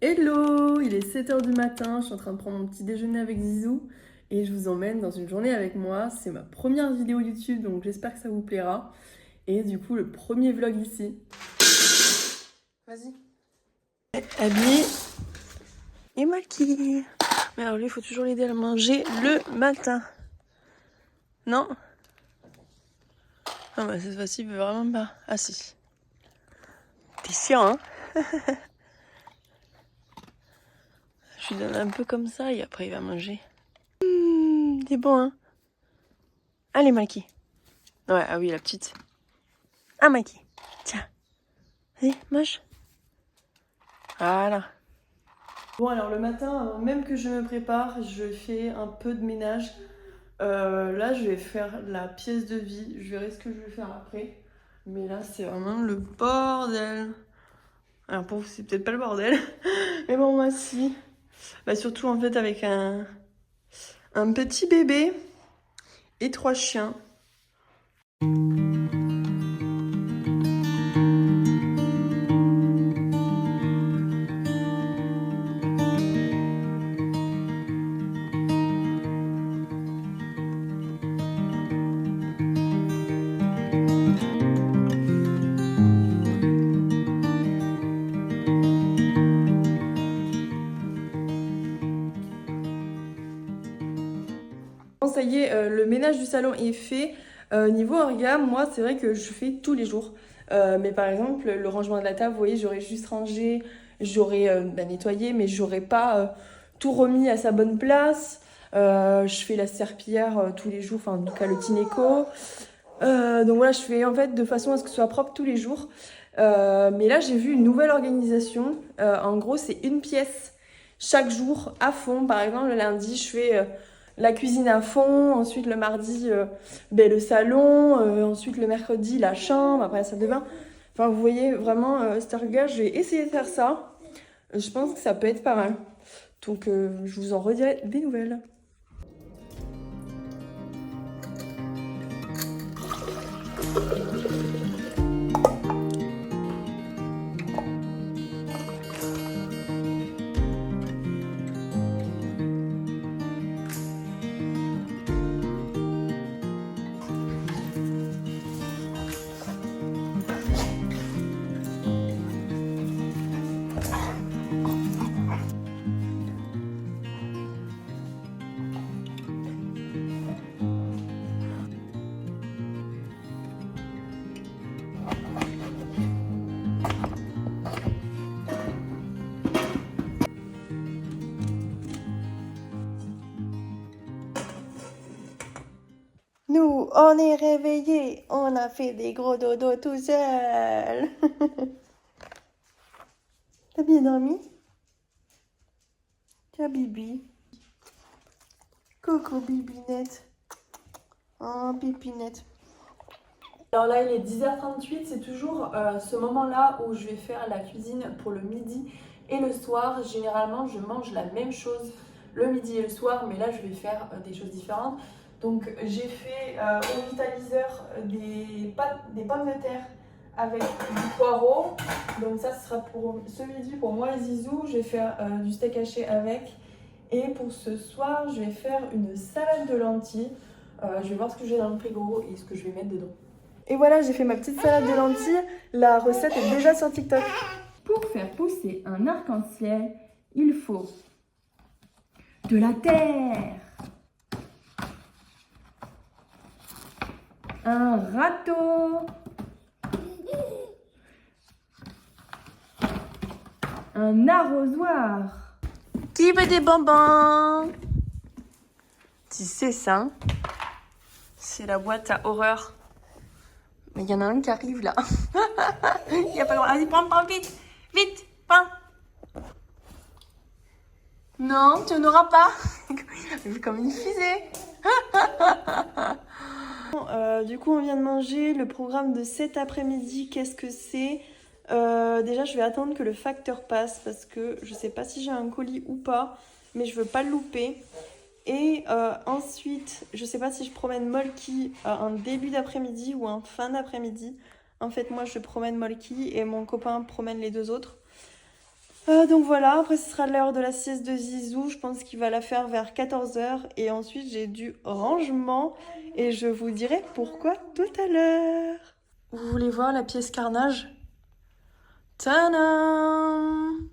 Hello, il est 7 h du matin, je suis en train de prendre mon petit déjeuner avec Zizou et je vous emmène dans une journée avec moi. C'est ma première vidéo YouTube donc j'espère que ça vous plaira. Et du coup, le premier vlog ici. Vas-y. Abby et Maki. Mais alors lui, il faut toujours l'aider à manger le matin. Non? Ah bah cette fois-ci, il veut vraiment pas. Ah si. T'es sûr, hein? Je lui donne un peu comme ça et après il va manger. T'es bon, hein? Allez, Maki. Ouais, ah oui, la petite. Ah, Maki. Tiens. Allez, mange. Voilà. Bon, alors le matin, avant même que je me prépare, je fais un peu de ménage. Là, je vais faire la pièce de vie. Je verrai ce que je vais faire après. Mais là, c'est vraiment le bordel. Alors pour vous, c'est peut-être pas le bordel. Mais bon, moi, si. Bah, surtout, en fait, avec un petit bébé et 3 chiens. Bon, ça y est, le ménage du salon est fait. Niveau origami, moi, c'est vrai que je fais tous les jours. Mais par exemple, le rangement de la table, vous voyez, j'aurais juste rangé, j'aurais nettoyé, mais j'aurais pas tout remis à sa bonne place. Je fais la serpillière tous les jours, enfin, en tout cas, le Tineco. Donc voilà, je fais en fait de façon à ce que ce soit propre tous les jours. Mais là, j'ai vu une nouvelle organisation. En gros, c'est une pièce chaque jour à fond. Par exemple, le lundi, je fais la cuisine à fond. Ensuite, le mardi, le salon. Ensuite, le mercredi, la chambre. Après, la salle de bain. Enfin, vous voyez, vraiment, cette regard, je vais essayer de faire ça. Je pense que ça peut être pas mal. Donc, je vous en redirai des nouvelles. Nous, on est réveillés, on a fait des gros dodos tout seul. T'as bien dormi? Tiens, Bibi. Coucou, Bibinette. Oh, Bibinette. Alors là, il est 10h38, c'est toujours ce moment-là où je vais faire la cuisine pour le midi et le soir. Généralement, je mange la même chose le midi et le soir, mais là, je vais faire des choses différentes. Donc, j'ai fait au vitaliseur des pommes de terre avec du poireau. Donc ça, ce sera pour ce midi pour moi et Zizou. Je vais faire du steak haché avec. Et pour ce soir, je vais faire une salade de lentilles. Je vais voir ce que j'ai dans le frigo et ce que je vais mettre dedans. Et voilà, j'ai fait ma petite salade de lentilles. La recette est déjà sur TikTok. Pour faire pousser un arc-en-ciel, il faut de la terre, un râteau, un arrosoir. Qui veut des bonbons? Tu sais ça? C'est la boîte à horreur. Mais il y en a un qui arrive là. Il n'y a pas le droit. Allez, prends, vite! Vite, prends! Non, tu n'auras pas. Vu comme une fusée. Du coup, on vient de manger. Le programme de cet après-midi, qu'est-ce que c'est? Déjà, je vais attendre que le facteur passe parce que je sais pas si j'ai un colis ou pas, mais je veux pas le louper. Et ensuite, je sais pas si je promène Molky en début d'après-midi ou en fin d'après-midi. En fait, moi, je promène Molky et mon copain promène les deux autres. Donc voilà, après ce sera l'heure de la sieste de Zizou. Je pense qu'il va la faire vers 14h. Et ensuite j'ai du rangement. Et je vous dirai pourquoi tout à l'heure. Vous voulez voir la pièce carnage? Tadam!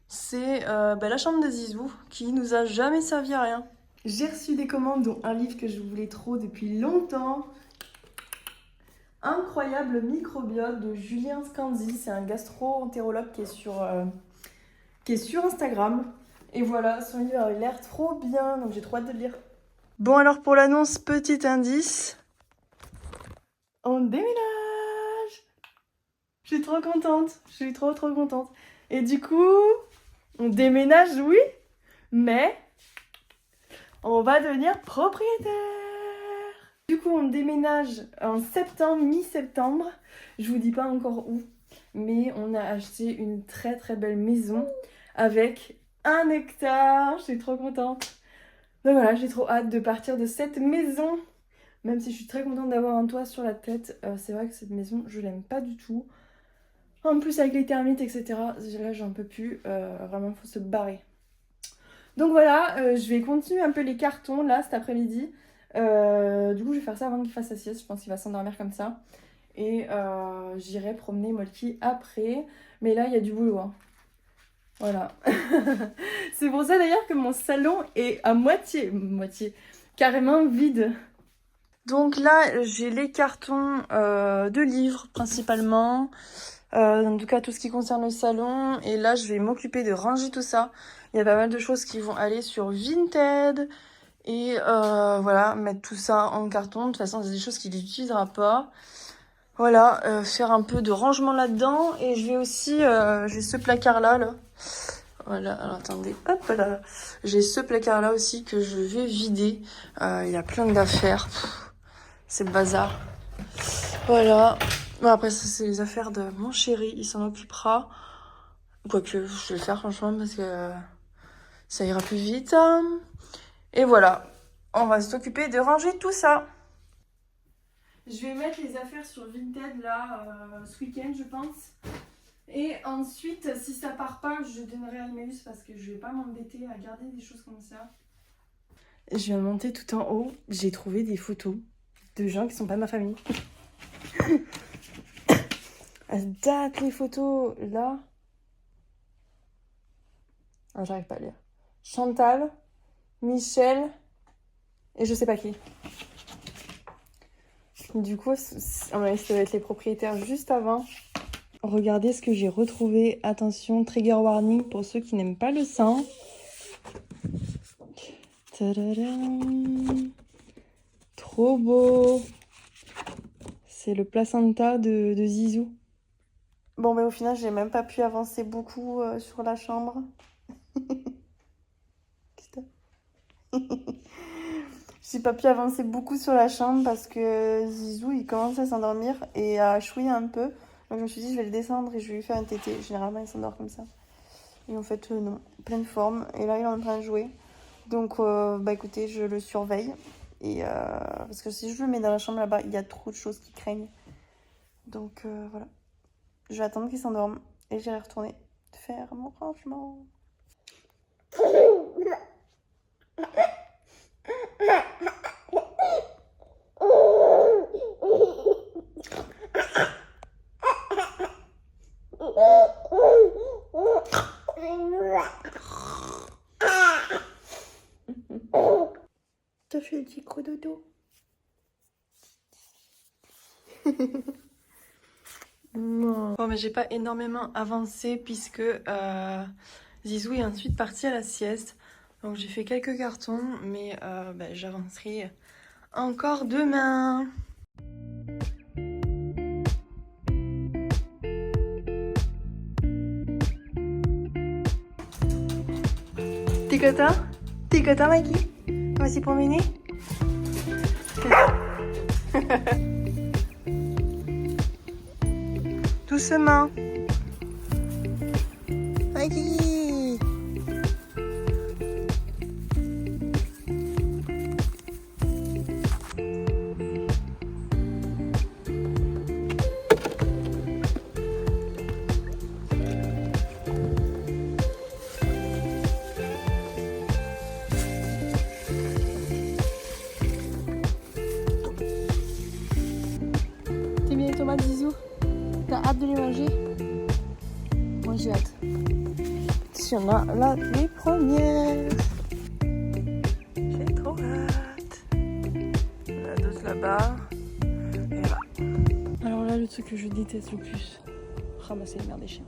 C'est la chambre de Zizou qui nous a jamais servi à rien. J'ai reçu des commandes, dont un livre que je voulais trop depuis longtemps. Incroyable microbiote de Julien Scanzi. C'est un gastro-entérologue qui est sur Instagram. Et voilà, son livre avait l'air trop bien, donc j'ai trop hâte de le lire. Bon, alors pour l'annonce, petit indice. On déménage! Je suis trop contente. Je suis trop contente. Et du coup, on déménage, oui, mais on va devenir propriétaire. Du coup, on déménage en septembre, mi-septembre. Je vous dis pas encore où, mais on a acheté une très belle maison avec 1 hectare. Je suis trop contente. Donc voilà, j'ai trop hâte de partir de cette maison. Même si je suis très contente d'avoir un toit sur la tête, c'est vrai que cette maison, je l'aime pas du tout. En plus, avec les termites, etc., là, j'en peux plus. Vraiment, il faut se barrer. Donc voilà, je vais continuer un peu les cartons, là, cet après-midi. Du coup, je vais faire ça avant qu'il fasse sa sieste. Je pense qu'il va s'endormir comme ça. Et j'irai promener Molky après. Mais là, il y a du boulot, hein. Voilà. C'est pour ça, d'ailleurs, que mon salon est à moitié, carrément vide. Donc là, j'ai les cartons de livres, principalement. En tout cas, tout ce qui concerne le salon. Et là, je vais m'occuper de ranger tout ça. Il y a pas mal de choses qui vont aller sur Vinted. Et voilà, mettre tout ça en carton. De toute façon, c'est des choses qu'il n'utilisera pas. Voilà, faire un peu de rangement là-dedans. Et je vais aussi... j'ai ce placard-là, là. Voilà, alors attendez, hop là. J'ai ce placard-là aussi que je vais vider. Il y a plein d'affaires. C'est le bazar. Voilà. Bon, après, ça, c'est les affaires de mon chéri. Il s'en occupera. Quoique, je vais le faire, franchement, parce que ça ira plus vite. Et voilà. On va s'occuper de ranger tout ça. Je vais mettre les affaires sur Vinted, là, ce week-end, je pense. Et ensuite, si ça part pas, je donnerai à Emmaüs parce que je vais pas m'embêter à garder des choses comme ça. Je viens de monter tout en haut. J'ai trouvé des photos de gens qui sont pas de ma famille. Elles datent les photos là. Ah, j'arrive pas à lire. Chantal, Michel et je sais pas qui. Du coup, ça va être les propriétaires juste avant. Regardez ce que j'ai retrouvé. Attention, trigger warning pour ceux qui n'aiment pas le sang. Tadadam. Trop beau. C'est le placenta de Zizou. Bon, mais au final, j'ai même pas pu avancer beaucoup sur la chambre. J'ai pas pu avancer beaucoup sur la chambre parce que Zizou, il commence à s'endormir et à chouiller un peu. Donc je me suis dit, je vais le descendre et je vais lui faire un tété. Généralement, il s'endort comme ça. Et en fait, non. Pleine forme. Et là, il est en train de jouer. Donc, écoutez, je le surveille. Et parce que si je le mets dans la chambre là-bas, il y a trop de choses qui craignent. Donc, voilà. Je vais attendre qu'il s'endorme. Et j'irai retourner faire mon rangement. T'as fait le petit dodo. Non. Bon, mais j'ai pas énormément avancé puisque Zizou est ensuite parti à la sieste. Donc j'ai fait quelques cartons, mais j'avancerai encore demain. T'es content? T'es content, Mikey? On va s'y promener? Doucement. Mikey! hâte de les manger. Moi j'ai hâte. Si on a là les premières. J'ai trop hâte. On a d'autres là-bas. Et là. Alors là, le truc que je déteste le plus, ramasser les merdes des chiens.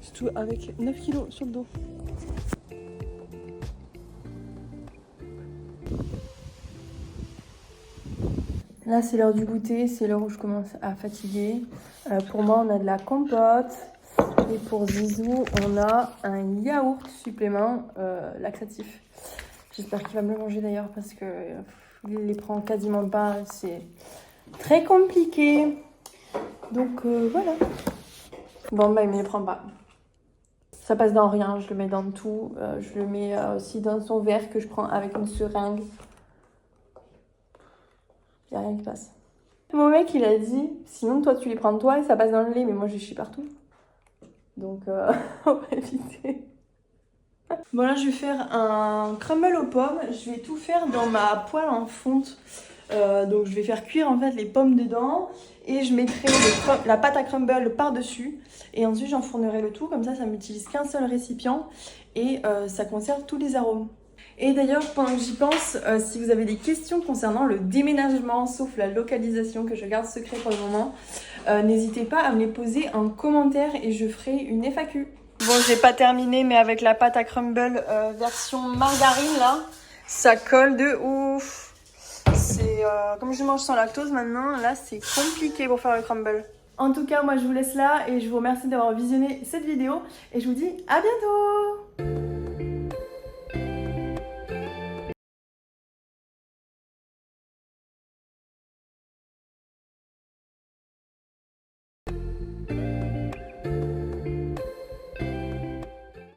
Surtout avec 9 kilos sur le dos. Là, c'est l'heure du goûter, c'est l'heure où je commence à fatiguer. Pour moi, on a de la compote. Et pour Zizou, on a un yaourt supplément laxatif. J'espère qu'il va me le manger d'ailleurs parce que il les prend quasiment pas. C'est très compliqué. Donc voilà. Bon, bah, il me les prend pas. Ça passe dans rien, je le mets dans tout. Je le mets aussi dans son verre que je prends avec une seringue. Il n'y a rien qui passe. Mon mec, il a dit, sinon toi tu les prends toi et ça passe dans le lait, mais moi je chie partout. Donc on va éviter. Bon là je vais faire un crumble aux pommes. Je vais tout faire dans ma poêle en fonte. Donc je vais faire cuire en fait les pommes dedans. Et je mettrai la pâte à crumble par-dessus. Et ensuite j'enfournerai le tout. Comme ça m'utilise qu'un seul récipient. Et ça conserve tous les arômes. Et d'ailleurs, pendant que j'y pense, si vous avez des questions concernant le déménagement, sauf la localisation que je garde secret pour le moment, n'hésitez pas à me les poser en commentaire et je ferai une FAQ. Bon, j'ai pas terminé, mais avec la pâte à crumble version margarine, là, ça colle de ouf. C'est comme je mange sans lactose maintenant, là, c'est compliqué pour faire le crumble. En tout cas, moi, je vous laisse là et je vous remercie d'avoir visionné cette vidéo et je vous dis à bientôt.